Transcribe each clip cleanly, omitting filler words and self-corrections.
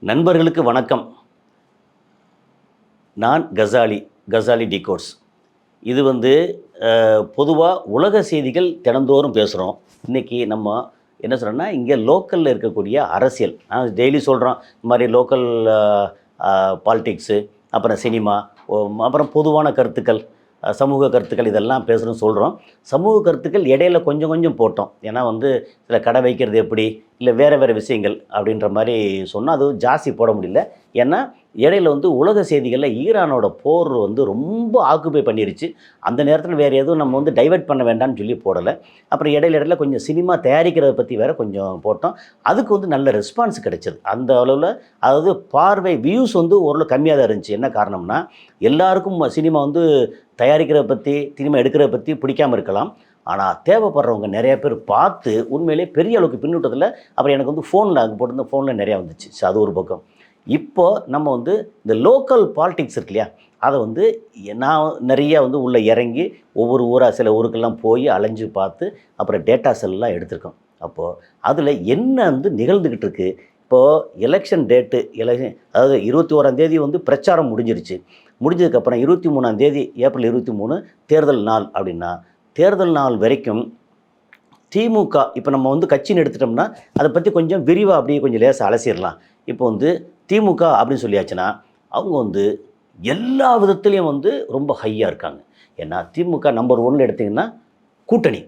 நண்பர்களுக்கு வணக்கம். நான் கசாலி டிகோட்ஸ். இது பொதுவாக உலக செய்திகள் தினந்தோறும் பேசுகிறோம். இன்றைக்கி நம்ம என்ன சொல்கிறோன்னா, இங்கே லோக்கலில் இருக்கக்கூடிய அரசியல் நான் டெய்லி சொல்கிறோம். இந்த மாதிரி லோக்கல் பாலிட்டிக்ஸு, அப்புறம் சினிமா, அப்புறம் பொதுவான கருத்துக்கள், சமூக கருத்துக்கள் இதெல்லாம் பேசுகிறோன்னு சொல்கிறோம். சமூக கருத்துக்கள் இடையில கொஞ்சம் கொஞ்சம் போட்டோம். ஏன்னா சில கடை வைக்கிறது எப்படி, இல்லை வேறு விஷயங்கள் அப்படின்ற மாதிரி சொன்னால் அது ஜாஸ்தி போட முடியல. ஏன்னா இடையில உலக செய்திகளில் ஈரானோட போர் ரொம்ப ஆக்குபை பண்ணிருச்சு. அந்த நேரத்தில் வேறு எதுவும் நம்ம டைவெர்ட் பண்ண வேண்டாம்னு சொல்லி போடலை. அப்புறம் இடையில கொஞ்சம் சினிமா தயாரிக்கிறத பற்றி வேறு கொஞ்சம் போட்டோம். அதுக்கு நல்ல ரெஸ்பான்ஸ் கிடைச்சது. அந்த அளவில் அதாவது பார்வை வியூஸ் ஓரளவு கம்மியாக தான் இருந்துச்சு. என்ன காரணம்னா, எல்லாருக்கும் சினிமா தயாரிக்கிறத பற்றி, சினிமா எடுக்கிறத பற்றி பிடிக்காமல் இருக்கலாம். ஆனால் தேவைப்படுறவங்க நிறைய பேர் பார்த்து உண்மையிலே பெரிய அளவுக்கு பின்னூட்டத்தில் அப்புறம் எனக்கு ஃபோனில் அங்கே போட்டிருந்த ஃபோனில் நிறையா வந்துச்சு. ஸோ அது ஒரு பக்கம். இப்போ நம்ம இந்த லோக்கல் பாலிட்டிக்ஸ் இருக்கு இல்லையா, அதை நான் நிறையா உள்ளே இறங்கி ஒவ்வொரு ஊராக சில ஊருக்கெல்லாம் போய் அலைஞ்சு பார்த்து அப்புறம் டேட்டாஸ் எல்லாம் எடுத்திருக்கோம். அப்போது அதில் என்ன நிகழ்ந்துக்கிட்டு இருக்குது. இப்போது எலெக்ஷன் டேட்டு, அதாவது 21ஆம் பிரச்சாரம் முடிஞ்சிருச்சு. முடிஞ்சதுக்கப்புறம் 23ஆம் ஏப்ரல் 23 தேர்தல் நாள். அப்படின்னா தேர்தல் நாள் வரைக்கும் திமுக இப்போ நம்ம கட்சின்னு எடுத்துட்டோம்னா அதை பற்றி கொஞ்சம் விரிவாக அப்படியே கொஞ்சம் லேசாக அலசிடலாம். இப்போ திமுக அப்படின்னு சொல்லியாச்சுன்னா அவங்க எல்லா விதத்துலேயும் ரொம்ப ஹையாக இருக்காங்க. ஏன்னா திமுக நம்பர் 1 எடுத்திங்கன்னா கூட்டணி.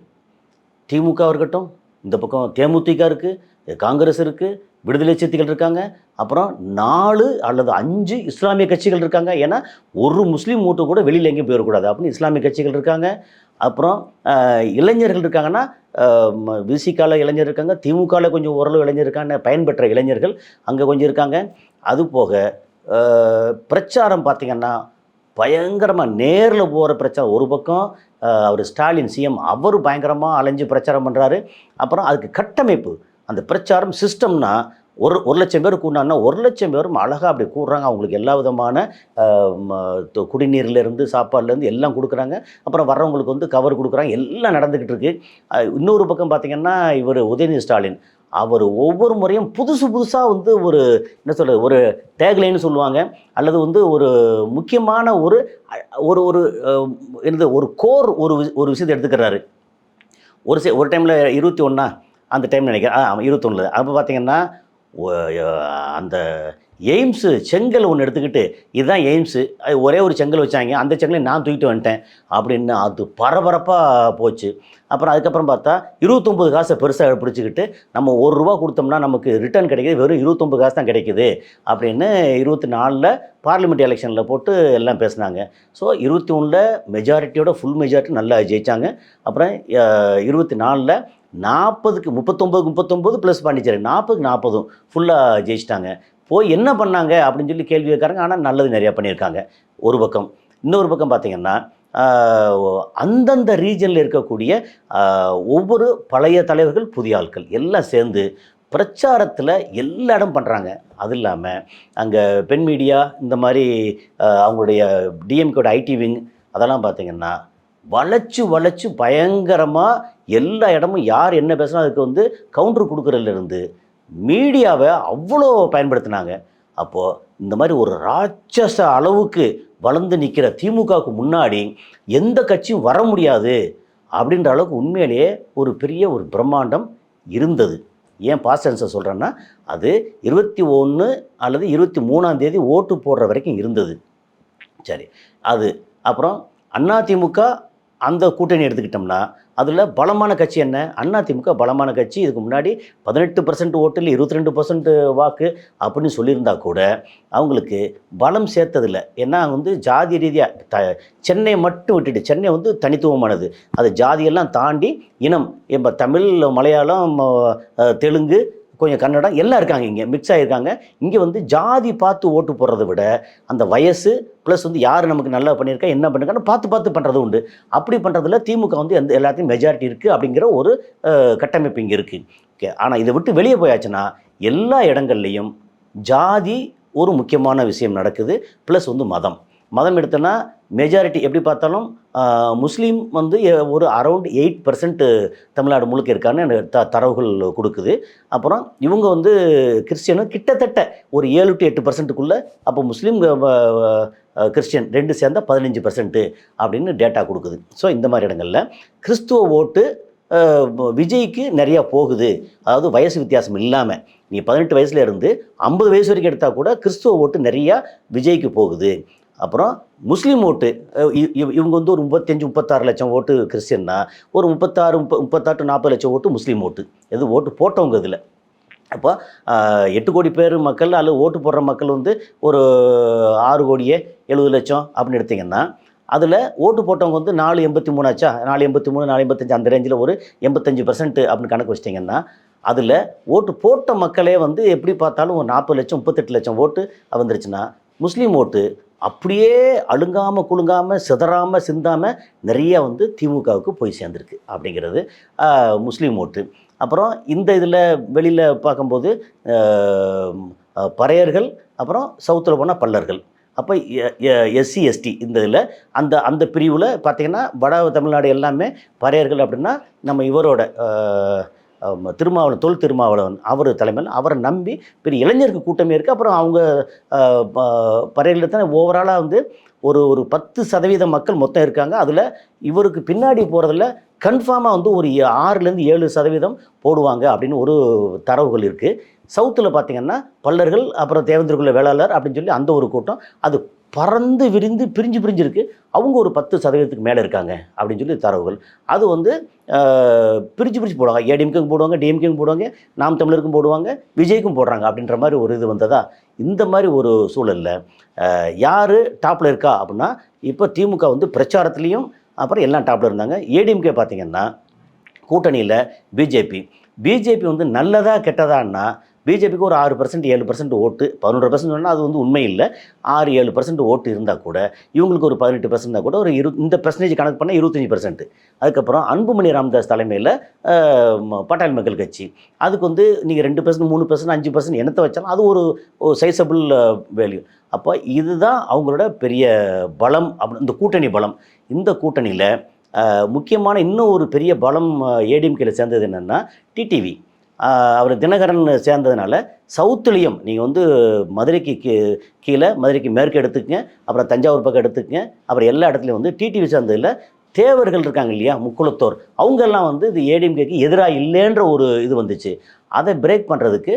திமுக இருக்கட்டும், இந்த பக்கம் தேமுதிக இருக்குது, காங்கிரஸ் இருக்குது, விடுதலை சிறுத்தைகள் இருக்காங்க, அப்புறம் 4 அல்லது 5 இஸ்லாமிய கட்சிகள் இருக்காங்க. ஏன்னா ஒரு முஸ்லீம் ஓட்டு கூட வெளியில் எங்கேயும் போயிடக்கூடாது அப்படின்னு இஸ்லாமிய கட்சிகள் இருக்காங்க. அப்புறம் இளைஞர்கள் இருக்காங்கன்னா விசிகால இளைஞர் இருக்காங்க, திமுகவில் கொஞ்சம் ஓரளவு இளைஞர் இருக்காங்க, பயன்பெற்ற இளைஞர்கள் அங்கே கொஞ்சம் இருக்காங்க. அதுபோக பிரச்சாரம் பார்த்திங்கன்னா பயங்கரமாக நேரில் போகிற பிரச்சாரம். ஒரு பக்கம் அவர் ஸ்டாலின் சிஎம் அவர் பயங்கரமாக அலைஞ்சு பிரச்சாரம் பண்ணுறாரு. அப்புறம் அதுக்கு கட்டமைப்பு, அந்த பிரச்சாரம் சிஸ்டம்னா ஒரு லட்சம் பேர் கூடினான்னா 1,00,000 பேரும் அழகாக அப்படி கூடுறாங்க. அவங்களுக்கு எல்லா விதமான குடிநீர்லேருந்து சாப்பாடுலேருந்து எல்லாம் கொடுக்குறாங்க. அப்புறம் வர்றவங்களுக்கு கவர் கொடுக்குறாங்க. எல்லாம் நடந்துக்கிட்டு இருக்குது. இன்னொரு பக்கம் பார்த்திங்கன்னா இவர் உதயநிதி ஸ்டாலின் அவர் ஒவ்வொரு முறையும் புதுசாக ஒரு என்ன சொல்கிறது, ஒரு டேக்லைன்னு சொல்லுவாங்க, அல்லது ஒரு முக்கியமான ஒரு ஒரு கோர் ஒரு விஷயத்தை எடுத்துக்கிறாரு. ஒரு டைமில் 21 அந்த டைம் நினைக்கிறேன், 21 அப்போ பார்த்திங்கன்னா அந்த எய்ம்ஸு செங்கல் ஒன்று எடுத்துக்கிட்டு இதுதான் எய்ம்ஸு, ஒரே ஒரு செங்கல் வச்சாங்க, அந்த செங்கலை நான் தூக்கிட்டு வந்துட்டேன் அப்படின்னு அது பரபரப்பாக போச்சு. அப்புறம் அதுக்கப்புறம் பார்த்தா 29 காசை பெருசாக பிடிச்சிக்கிட்டு நம்ம ₹1 கொடுத்தோம்னா நமக்கு ரிட்டர்ன் கிடைக்கிது, வெறும் 29 காசு தான் கிடைக்குது அப்படின்னு 24 பார்லிமெண்ட் எலெக்ஷனில் போட்டு எல்லாம் பேசினாங்க. ஸோ 21 மெஜாரிட்டியோட ஃபுல் மெஜாரிட்டி நல்லா ஜெயித்தாங்க. அப்புறம் 24 40க்கு 39 ப்ளஸ் பாண்டிச்சேரி 40க்கு 40 ஃபுல்லாக ஜெயிச்சிட்டாங்க. போய் என்ன பண்ணாங்க அப்படின்னு சொல்லி கேள்வி கேட்குறாங்க. ஆனால் நல்லது நிறையா பண்ணியிருக்காங்க ஒரு பக்கம். இன்னொரு பக்கம் பார்த்திங்கன்னா அந்தந்த ரீஜனில் இருக்கக்கூடிய ஒவ்வொரு பழைய தலைவர்கள், புதிய ஆட்கள் எல்லாம் சேர்ந்து பிரச்சாரத்தில் எல்லா இடம் பண்ணுறாங்க. அது இல்லாமல் அங்கே பெண் மீடியா, இந்த மாதிரி அவங்களுடைய டிஎம்கேட ஐடி விங் அதெல்லாம் பார்த்திங்கன்னா வளைச்சு பயங்கரமாக எல்லா இடமும் யார் என்ன பேசுனா அதுக்கு கவுண்டர் கொடுக்குறதுலேருந்து மீடியாவை அவ்வளோ பயன்படுத்தினாங்க. அப்போது இந்த மாதிரி ஒரு ராட்சச அளவுக்கு வளர்ந்து நிற்கிற திமுகவுக்கு முன்னாடி எந்த கட்சியும் வர முடியாது அப்படின்ற அளவுக்கு உண்மையிலேயே ஒரு பெரிய ஒரு பிரம்மாண்டம் இருந்தது. ஏன் பாஸ்ட் டென்ஸை சொல்கிறேன்னா, அது 21 அல்லது 23ஆம் ஓட்டு போடுற வரைக்கும் இருந்தது. சரி, அது அப்புறம் அதிமுக அந்த கூட்டணி எடுத்துக்கிட்டோம்னா அதில் பலமான கட்சி என்ன? அதிமுக பலமான கட்சி. இதுக்கு முன்னாடி 18% ஓட்டில் 22% வாக்கு அப்படின்னு சொல்லியிருந்தா கூட அவங்களுக்கு பலம் சேர்த்ததில்லை. ஏன்னா ஜாதி ரீதியாக சென்னை மட்டும் விட்டுட்டு, சென்னை தனித்துவமானது, அது ஜாதியெல்லாம் தாண்டி இனம், இப்போ தமிழ், மலையாளம், தெலுங்கு, கொஞ்சம் கன்னடம் எல்லாம் இருக்காங்க, இங்கே மிக்ஸ் ஆகியிருக்காங்க. இங்கே ஜாதி பார்த்து ஓட்டு போடுறத விட அந்த வயசு ப்ளஸ் யார் நமக்கு நல்லா பண்ணியிருக்கா, என்ன பண்ணியிருக்கான்னு பார்த்து பண்ணுறது உண்டு. அப்படி பண்ணுறதுல திமுக எல்லாத்தையும் மெஜாரிட்டி இருக்குது அப்படிங்கிற ஒரு கட்டமைப்பு இங்கே இருக்குது. ஓகே, ஆனால் இதை விட்டு வெளியே போயாச்சுன்னா எல்லா இடங்கள்லையும் ஜாதி ஒரு முக்கியமான விஷயம் நடக்குது. ப்ளஸ் மதம் எடுத்தோன்னா மெஜாரிட்டி எப்படி பார்த்தாலும் முஸ்லீம் வந்து ஒரு அரௌண்ட் 8% தமிழ்நாடு முழுக்க இருக்கான்னு தரவுகள் கொடுக்குது. அப்புறம் இவங்க வந்து கிறிஸ்டியனும் கிட்டத்தட்ட ஒரு 7 to 8%க்குள்ளே, அப்போ முஸ்லீம் கிறிஸ்டியன் 2 சேர்ந்தா 15% அப்படின்னு டேட்டா கொடுக்குது. ஸோ இந்த மாதிரி இடங்களில் கிறிஸ்துவ ஓட்டு விஜய்க்கு நிறையா போகுது. அதாவது வயசு வித்தியாசம் இல்லாமல் நீ 18 வயசுல இருந்து 50 வயசு வரைக்கும் எடுத்தால் கூட கிறிஸ்துவ ஓட்டு நிறையா விஜய்க்கு போகுது. அப்புறம் முஸ்லீம் ஓட்டு இவங்க வந்து ஒரு 35-36 லட்சம் ஓட்டு கிறிஸ்டியன்னா, ஒரு 36-40 லட்சம் ஓட்டு முஸ்லீம் ஓட்டு. எது ஓட்டு போட்டவங்க இதில். அப்போ 8 கோடி பேர் மக்கள் அல்லது ஓட்டு போடுற மக்கள் வந்து ஒரு 6 கோடியே 70 லட்சம் அப்படின்னு எடுத்திங்கன்னா, அதில் ஓட்டு போட்டவங்க வந்து 483 ஆச்சா, 483 485 அந்த ரேஞ்சில் ஒரு 85% அப்படின்னு கணக்கு வச்சிட்டிங்கன்னா, அதில் ஓட்டு போட்ட மக்களே வந்து எப்படி பார்த்தாலும் ஒரு 40 லட்சம் 38 லட்சம் ஓட்டு வந்துருச்சுன்னா, முஸ்லீம் ஓட்டு அப்படியே அழுங்காமல் குலுங்காமல் சிதறாமல் சிந்தாமல் நிறைய வந்து திமுகவுக்கு போய் சேர்ந்துருக்கு அப்படிங்கிறது முஸ்லீம் ஓட்டு. அப்புறம் இந்த இதில் வெளியில் பார்க்கும்போது பறையர்கள், அப்புறம் சவுத்தில் போனால் பல்லர்கள், அப்போ எஸ்சி எஸ்டி இந்த இதில் அந்த அந்த பிரிவில் பார்த்திங்கன்னா வட தமிழ்நாடு எல்லாமே பறையர்கள். அப்படின்னா நம்ம இவரோட தொல் திருமாவளவன் அவர் தலைமையில் அவரை நம்பி பெரிய இளைஞருக்கு கூட்டமே இருக்குது. அப்புறம் அவங்க பறையர்கள் தான் ஓவராலாக வந்து ஒரு 10% மக்கள் மொத்தம் இருக்காங்க. அதில் இவருக்கு பின்னாடி போகிறதுல கன்ஃபார்மாக வந்து ஒரு 6-7% போடுவாங்க அப்படின்னு ஒரு தரவுகள் இருக்குது. சவுத்தில் பார்த்திங்கன்னா பல்லர்கள், அப்புறம் தேவேந்திரகுல வேளாளர் அப்படின்னு சொல்லி அந்த ஒரு கூட்டம் அது பறந்து விரிந்து பிரிஞ்சு இருக்குது. அவங்க ஒரு 10% மேலே இருக்காங்க அப்படின்னு சொல்லி தரவுகள். அது வந்து பிரித்து போடுவாங்க. ஏடிஎம்கேக்கும் போடுவாங்க, டிஎம்கேக்கும் போடுவாங்க, நாம் தமிழருக்கும் போடுவாங்க, விஜய்க்கும் போடுறாங்க அப்படின்ற மாதிரி ஒரு இது வந்ததா. இந்த மாதிரி ஒரு சூழலில் யார் டாப்பில் இருக்கா அப்படின்னா, இப்போ திமுக வந்து பிரச்சாரத்துலேயும் அப்புறம் எல்லாம் டாப்பில் இருந்தாங்க. ஏடிஎம்கே பார்த்திங்கன்னா கூட்டணியில் பிஜேபி வந்து நல்லதா கெட்டதான்னா, பிஜேபிக்கு ஒரு 6% 7% ஓட்டு, 11% சொன்னால் அது வந்து உண்மை இல்லை. 6-7% ஓட்டு இருந்தால் கூட இவங்களுக்கு ஒரு 18% கூட ஒரு இந்த பெர்சன்டேஜ் கணக்கு பண்ணால் 25%. அதுக்கப்புறம் அன்புமணி ராமதாஸ் தலைமையில் பட்டாளி மக்கள் கட்சி, அதுக்கு வந்து நீங்கள் 2%, 3%, 5% என்னத்தை வச்சாலும் அது ஒரு சைஸபிள் வேல்யூ. அப்போ இதுதான் அவங்களோட பெரிய பலம். இந்த கூட்டணி பலம். இந்த கூட்டணியில் முக்கியமான இன்னும் ஒரு பெரிய பலம் ஏடிஎம்கேல சேர்ந்தது என்னென்னா டிடிவி. அவர் தினகரன் சேர்ந்ததுனால சவுத்துலேயும் நீங்கள் வந்து மதுரைக்கு கீழே, மதுரைக்கு மேற்கு எடுத்துக்கங்க, அப்புறம் தஞ்சாவூர் பக்கம் எடுத்துக்கங்க, அப்புறம் எல்லா இடத்துலையும் வந்து டிடிவி சேர்ந்ததில் தேவர்கள் இருக்காங்க இல்லையா, முக்குளத்தோர், அவங்கெல்லாம் வந்து இது ஏடிஎம்கேக்கு எதிராக இல்லைன்ற ஒரு இது வந்துச்சு. அதை பிரேக் பண்ணுறதுக்கு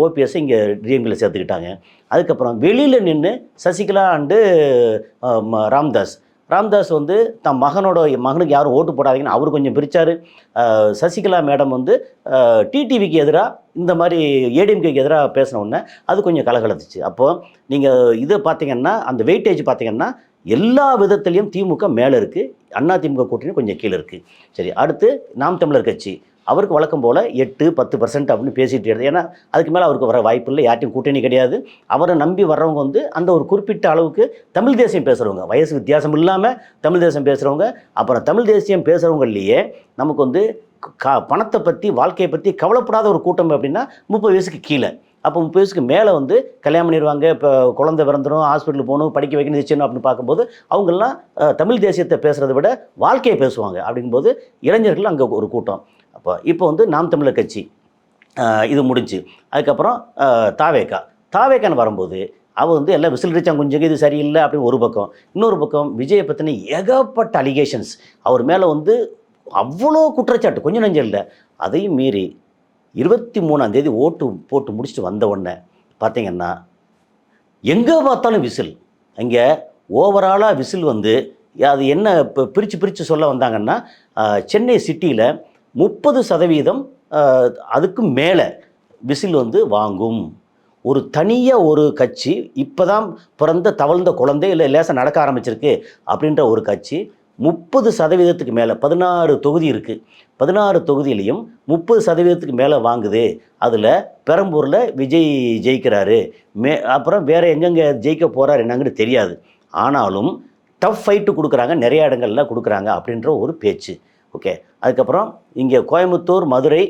ஓபிஎஸ் இங்கே டிஎம்கேல சேர்த்துக்கிட்டாங்க. அதுக்கப்புறம் வெளியில் நின்று சசிகலா அண்டு ராம்தாஸ் வந்து தன் மகனுக்கு யாரும் ஓட்டு போடாதீங்கன்னு அவர் கொஞ்சம் பிரித்தார். சசிகலா மேடம் வந்து டிடிவிக்கு எதிராக இந்த மாதிரி ஏடிஎம்கேக்கு எதிராக பேசின உடனே அது கொஞ்சம் கலகலத்துச்சு. அப்போது நீங்கள் இதை பார்த்திங்கன்னா அந்த வெயிட்டேஜ் பார்த்திங்கன்னா எல்லா விதத்துலேயும் திமுக மேலே இருக்குது, அதிமுக கூட்டணி கொஞ்சம் கீழே இருக்குது. சரி, அடுத்து நாம் தமிழர் கட்சி அவருக்கு வழக்கம் போல் 8-10% அப்படின்னு பேசிகிட்டு இருந்தது. ஏன்னா அதுக்கு மேலே அவருக்கு வர வாய்ப்பு இல்லை, யார்ட்டையும் கூட்டணி கிடையாது. அவரை நம்பி வர்றவங்க வந்து அந்த ஒரு குறிப்பிட்ட அளவுக்கு தமிழ் தேசியம் பேசுகிறவங்க, வயசு வித்தியாசம் இல்லாமல் தமிழ் தேசியம் பேசுகிறவங்க. அப்புறம் தமிழ் தேசியம் பேசுகிறவங்களையே நமக்கு வந்து பணத்தை பற்றி வாழ்க்கையை பற்றி கவலைப்படாத ஒரு கூட்டம் அப்படின்னா 30 வயசுக்கு கீழே. அப்போ 30 வயசுக்கு மேலே வந்து கல்யாணம் பண்ணிடுவாங்க, இப்போ குழந்தை பிறந்துடும், ஹாஸ்பிட்டலுக்கு போகணும், படிக்க வைக்கணும் செய்யணும் அப்படின்னு பார்க்கும்போது அவங்கெல்லாம் தமிழ் தேசியத்தை பேசுகிறத விட வாழ்க்கையை பேசுவாங்க. அப்படிங்கும்போது இளைஞர்கள் அங்கே ஒரு கூட்டம். இப்போ வந்து நாம் தமிழர் கட்சி இது முடிஞ்சு அதுக்கப்புறம் தாவேக்கான்னு வரும்போது அவள் வந்து எல்லாம் விசில் அடிச்சாங்க, கொஞ்சம் இது சரியில்லை அப்படின்னு ஒரு பக்கம். இன்னொரு பக்கம் விஜயை பற்றின ஏகப்பட்ட அலிகேஷன்ஸ், அவர் மேலே வந்து அவ்வளோ குற்றச்சாட்டு, கொஞ்சம் நஞ்சம் இல்லை. அதையும் மீறி 23ஆம் தேதி ஓட்டு போட்டு முடிச்சுட்டு வந்த உடனே பார்த்திங்கன்னா எங்கே பார்த்தாலும் விசில். அங்கே ஓவராலாக விசில் வந்து அது என்ன இப்போ பிரித்து சொல்ல வந்தாங்கன்னா, சென்னை சிட்டியில் 30% அதுக்கு மேலே விசில் வந்து வாங்கும். ஒரு தனியாக ஒரு கட்சி, இப்போ தான் பிறந்த தவழ்ந்த குழந்தை இல்லை லேசாக நடக்க ஆரம்பிச்சிருக்கு அப்படின்ற ஒரு கட்சி 30%க்கு மேலே, 16 தொகுதி இருக்குது, 16 தொகுதியிலையும் 30%க்கு மேலே வாங்குது. அதில் பெரம்பூரில் விஜய் ஜெயிக்கிறாரு, அப்புறம் வேறு எங்கெங்கே ஜெயிக்க போகிறார் என்னங்கன்னு தெரியாது. ஆனாலும் டஃப் ஃபைட்டு கொடுக்குறாங்க, நிறைய இடங்கள்ல கொடுக்குறாங்க அப்படின்ற ஒரு பேச்சு. ஓகே, அதுக்கப்புறம் இங்கே கோயம்புத்தூர், மதுரை,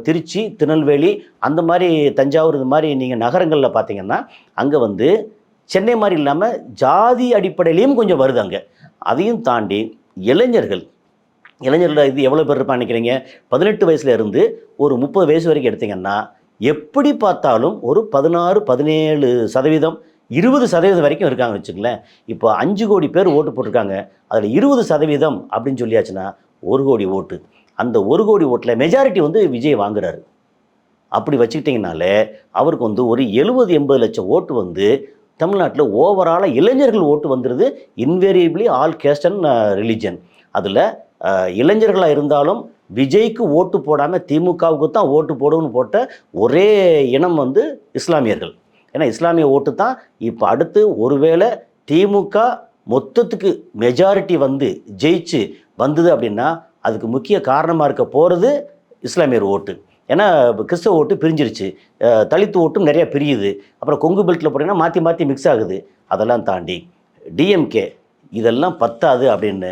திருச்சி, திருநெல்வேலி, அந்த மாதிரி தஞ்சாவூர், இது மாதிரி நீங்கள் நகரங்களில் பார்த்தீங்கன்னா அங்கே வந்து சென்னை மாதிரி இல்லாமல் ஜாதி அடிப்படையிலையும் கொஞ்சம் வருது அங்கே. அதையும் தாண்டி இளைஞர்கள் இது எவ்வளோ பேர் இருப்பான்னு நினைக்கிறீங்க? 18 வயசுல இருந்து ஒரு 30 வயசு வரைக்கும் எடுத்திங்கன்னா எப்படி பார்த்தாலும் ஒரு 16-17%, 20% வரைக்கும் இருக்காங்க வச்சுங்களேன். இப்போ 5 கோடி பேர் ஓட்டு போட்டிருக்காங்க. அதில் 20% அப்படின்னு சொல்லியாச்சுன்னா 1 கோடி ஓட்டு. அந்த 1 கோடி ஓட்டில் மெஜாரிட்டி வந்து விஜய் வாங்குறாரு. அப்படி வச்சுக்கிட்டிங்கனாலே அவருக்கு வந்து ஒரு 70-80 லட்சம் ஓட்டு வந்து தமிழ்நாட்டில் ஓவராலாக இளைஞர்கள் ஓட்டு வந்துடுது. Invariably all caste and religion. அதில் இளைஞர்களாக இருந்தாலும் விஜய்க்கு ஓட்டு போடாமல் திமுகவுக்கு தான் ஓட்டு போடுன்னு போட்ட ஒரே இனம் வந்து இஸ்லாமியர்கள். ஏன்னா இஸ்லாமிய ஓட்டு தான் இப்போ அடுத்து ஒருவேளை திமுக மொத்தத்துக்கு மெஜாரிட்டி வந்து ஜெயிச்சு வந்தது அப்படின்னா அதுக்கு முக்கிய காரணமாக இருக்க போகிறது இஸ்லாமியர் ஓட்டு. ஏன்னா கிறிஸ்தவ ஓட்டு பிரிஞ்சிருச்சு, தலித்து ஓட்டும் நிறையா பிரியுது, அப்புறம் கொங்கு பெல்ட்டில் போட்டிங்கன்னா மாற்றி மாற்றி மிக்ஸ் ஆகுது. அதெல்லாம் தாண்டி டிஎம்கே இதெல்லாம் பத்தாது அப்படின்னு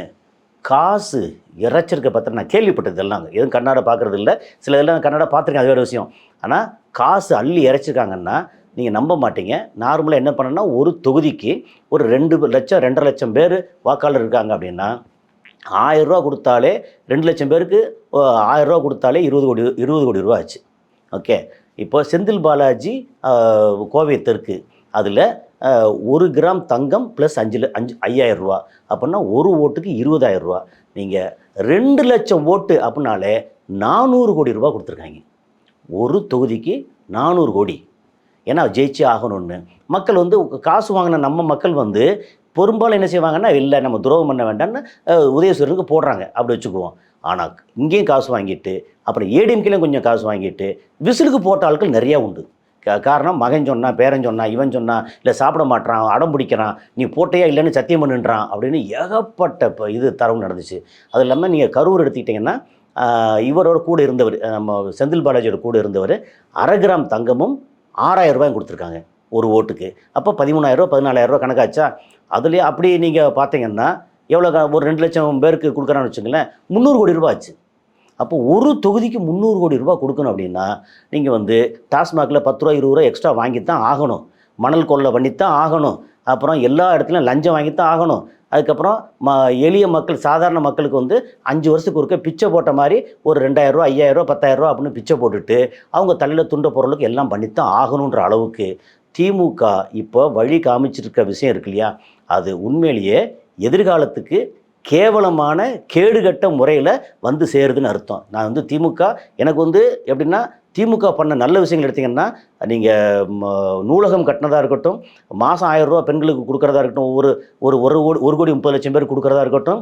காசு இறைச்சிருக்க பத்திரம் நான் கேள்விப்பட்டது. இதெல்லாம் எதுவும் கன்னடா பார்க்குறது இல்லை, சில இதெல்லாம் கன்னடா பார்த்துருக்கேன், அது வேறு விஷயம். ஆனால் காசு அள்ளி இறைச்சிருக்காங்கன்னா நீங்கள் நம்ப மாட்டீங்க. நார்மலாக என்ன பண்ணணும்னா ஒரு தொகுதிக்கு ஒரு 2 லட்சம் 2.5 லட்சம் பேர் வாக்காளர் இருக்காங்க அப்படின்னா 1000 ரூபா கொடுத்தாலே 2 லட்சம் பேருக்கு 1000 ரூபா கொடுத்தாலே 20 கோடி ரூபா ஆச்சு. ஓகே, இப்போ செந்தில் பாலாஜி கோவை தெற்கு அதில் 1 கிராம் தங்கம் ப்ளஸ் 5,000 ரூபா அப்படின்னா ஒரு ஓட்டுக்கு 20,000 ரூபா. நீங்கள் 2 லட்சம் ஓட்டு அப்படின்னாலே 400 கோடி ரூபா கொடுத்துருக்காங்க. ஒரு தொகுதிக்கு 400 கோடி. ஏன்னா ஜெயிச்சே ஆகணும்னு மக்கள் வந்து காசு வாங்கின நம்ம மக்கள் வந்து பெரும்பாலும் என்ன செய்வாங்கன்னா, இல்லை நம்ம துரோகம் பண்ண வேண்டாம்னு உதயசூரனுக்கு போடுறாங்க, அப்படி வச்சுக்குவோம். ஆனால் இங்கேயும் காசு வாங்கிட்டு அப்புறம் ஏடிஎம்கேலையும் கொஞ்சம் காசு வாங்கிட்டு விசிலுக்கு போட்ட ஆட்கள் நிறையா உண்டு. காரணம் மகன் சொன்னான், பேரன் சொன்னான், இவன் சொன்னான், இல்லை சாப்பிட மாட்டான், அடம் பிடிக்கிறான், நீ போட்டையா இல்லைன்னு சத்தியம் பண்ணுன்றான் அப்படின்னு ஏகப்பட்ட இது தரவு நடந்துச்சு. அது இல்லாமல் நீங்கள் கரூர் எடுத்துக்கிட்டிங்கன்னா இவரோட கூட இருந்தவர், நம்ம செந்தில் பாலாஜியோட கூட இருந்தவர் 1/2 கிராம் தங்கமும் 6,000 ரூபாயும் கொடுத்துருக்காங்க ஒரு ஓட்டுக்கு. அப்போ 13,000 ரூபா 14,000 ரூபா கணக்காச்சா? அதுலேயே அப்படி நீங்கள் பார்த்தீங்கன்னா எவ்வளோ ஒரு 2 லட்சம் பேருக்கு கொடுக்குறான்னு வச்சுங்களேன், 300 கோடி ரூபா ஆச்சு. அப்போ ஒரு தொகுதிக்கு 300 கோடி ரூபா கொடுக்கணும் அப்படின்னா நீங்கள் வந்து டாஸ்மாகில் 10 ரூபா 20 ரூபா எக்ஸ்ட்ரா வாங்கித்தான் ஆகணும், மணல் கொள்ளை பண்ணித்தான் ஆகணும், அப்புறம் எல்லா இடத்துலையும் லஞ்சம் வாங்கித்தான் ஆகணும். அதுக்கப்புறம் எளிய மக்கள் சாதாரண மக்களுக்கு வந்து 5 வருஷத்துக்கு ஒருக்க பிச்சை போட்ட மாதிரி ஒரு 2,000 ரூபா 5,000 ரூபா 10,000 ரூபா அப்படின்னு பிச்சை போட்டுட்டு அவங்க தலையில் துண்ட பொருளுக்கு எல்லாம் பண்ணித்தான் ஆகணுன்ற அளவுக்கு திமுக இப்போ வழி காமிச்சிருக்க விஷயம் இருக்கு இல்லையா, அது உண்மையிலேயே எதிர்காலத்துக்கு கேவலமான கேடுகட்ட முறையில் வந்து சேருதுன்னு அர்த்தம். நான் வந்து திமுக எனக்கு வந்து எப்படின்னா, திமுக பண்ண நல்ல விஷயங்கள் எடுத்திங்கன்னா, நீங்கள் நூலகம் கட்டினதாக இருக்கட்டும், மாதம் 1000 ரூபா பெண்களுக்கு கொடுக்குறதா இருக்கட்டும், ஒரு கோடி 30 லட்சம் பேர் கொடுக்குறதா இருக்கட்டும்,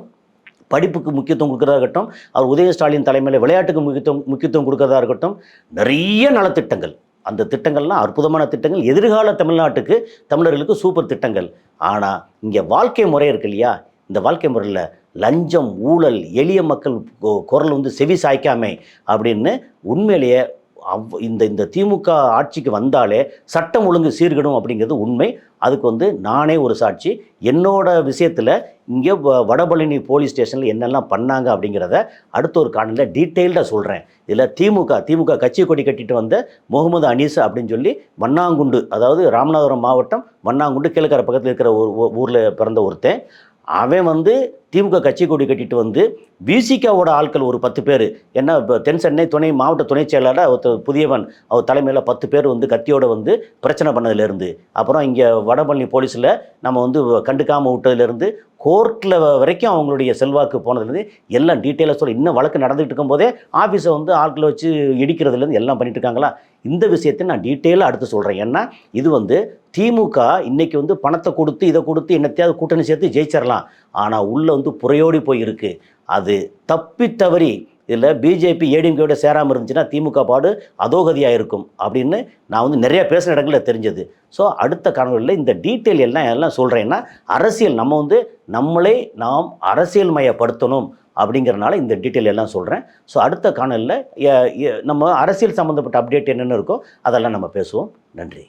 படிப்புக்கு முக்கியத்துவம் கொடுக்குறதா இருக்கட்டும், அவர் உதய ஸ்டாலின் தலைமையில் விளையாட்டுக்கு முக்கியத்துவம் கொடுக்குறதா இருக்கட்டும், நிறைய நலத்திட்டங்கள், அந்த திட்டங்கள்லாம் அற்புதமான திட்டங்கள், எதிர்கால தமிழ்நாட்டுக்கு தமிழர்களுக்கு சூப்பர் திட்டங்கள். ஆனால் இங்கே வாழ்க்கை முறை இருக்கு இல்லையா, இந்த வாழ்க்கை முறையில் லஞ்சம், ஊழல், எளிய மக்கள் குரல் வந்து செவி சாய்க்காமை அப்படின்னு உண்மையிலேயே இந்த திமுக ஆட்சிக்கு வந்தாலே சட்டம் ஒழுங்கு சீர்கிடும் அப்படிங்கிறது உண்மை. அதுக்கு வந்து நானே ஒரு சாட்சி. என்னோட விஷயத்தில் இங்கே வடபழனி போலீஸ் ஸ்டேஷனில் என்னெல்லாம் பண்ணாங்க அப்படிங்கிறத அடுத்த ஒரு காணொலியில் டீட்டெயில்டாக சொல்கிறேன். இதில் திமுக கட்சி கொடி கட்டிட்டு வந்த முகமது அனீஸ் அப்படின்னு சொல்லி மண்ணாங்குண்டு, அதாவது ராமநாதபுரம் மாவட்டம் மண்ணாங்குண்டு கீழக்கரை பக்கத்தில் இருக்கிற ஒரு ஊரில் பிறந்த ஒருத்தன். அவன் வந்து திமுக கட்சி கொடி கட்டிட்டு வந்து விசிகாவோட ஆட்கள் ஒரு 10 பேர், ஏன்னா இப்போ தென் சென்னை மாவட்ட துணை செயலாளர் ஒருத்தர் புதியவன், அவர் தலைமையில் 10 பேர் வந்து கத்தியோடு வந்து பிரச்சனை பண்ணதுலேருந்து, அப்புறம் இங்கே வடபழனி போலீஸில் நம்ம வந்து கண்டுக்காமல் விட்டதுலேருந்து கோர்ட்டில் வரைக்கும் அவங்களுடைய செல்வாக்கு போனதுலேருந்து எல்லாம் டீட்டெயிலாக சொல்ல, இன்னும் வழக்கு நடந்துகிட்டு இருக்கும்போதே ஆஃபீஸை வந்து ஆட்களை வச்சு இடிக்கிறதுலேருந்து எல்லாம் பண்ணிட்டு இருக்காங்களா. இந்த விஷயத்தை நான் டீட்டெயிலாக அடுத்து சொல்கிறேன். ஏன்னா இது வந்து திமுக இன்றைக்கி வந்து பணத்தை கொடுத்து இதை கொடுத்து என்னத்தையாவது கூட்டணி சேர்த்து ஜெயிச்சிடலாம், ஆனால் உள்ளே வந்து புறையோடி போய் இருக்குது. அது தப்பி தவறி இதில் பிஜேபி ஏடிஎம்கேயோட சேராமல் இருந்துச்சுன்னா திமுக பாடு அதோகதியாக இருக்கும் அப்படின்னு நான் வந்து நிறைய பேசுகிற இடங்களில் தெரிஞ்சது. ஸோ அடுத்த காணொலியில் இந்த டீட்டெயில் எல்லாம் சொல்கிறேன்னா, அரசியல் நம்ம வந்து நாம் அரசியல் மயப்படுத்தணும் அப்படிங்கிறனால இந்த டீட்டெயில் எல்லாம் சொல்கிறேன். ஸோ அடுத்த காணொலியில் நம்ம அரசியல் சம்மந்தப்பட்ட அப்டேட் என்னென்ன இருக்கோ அதெல்லாம் நம்ம பேசுவோம். நன்றி.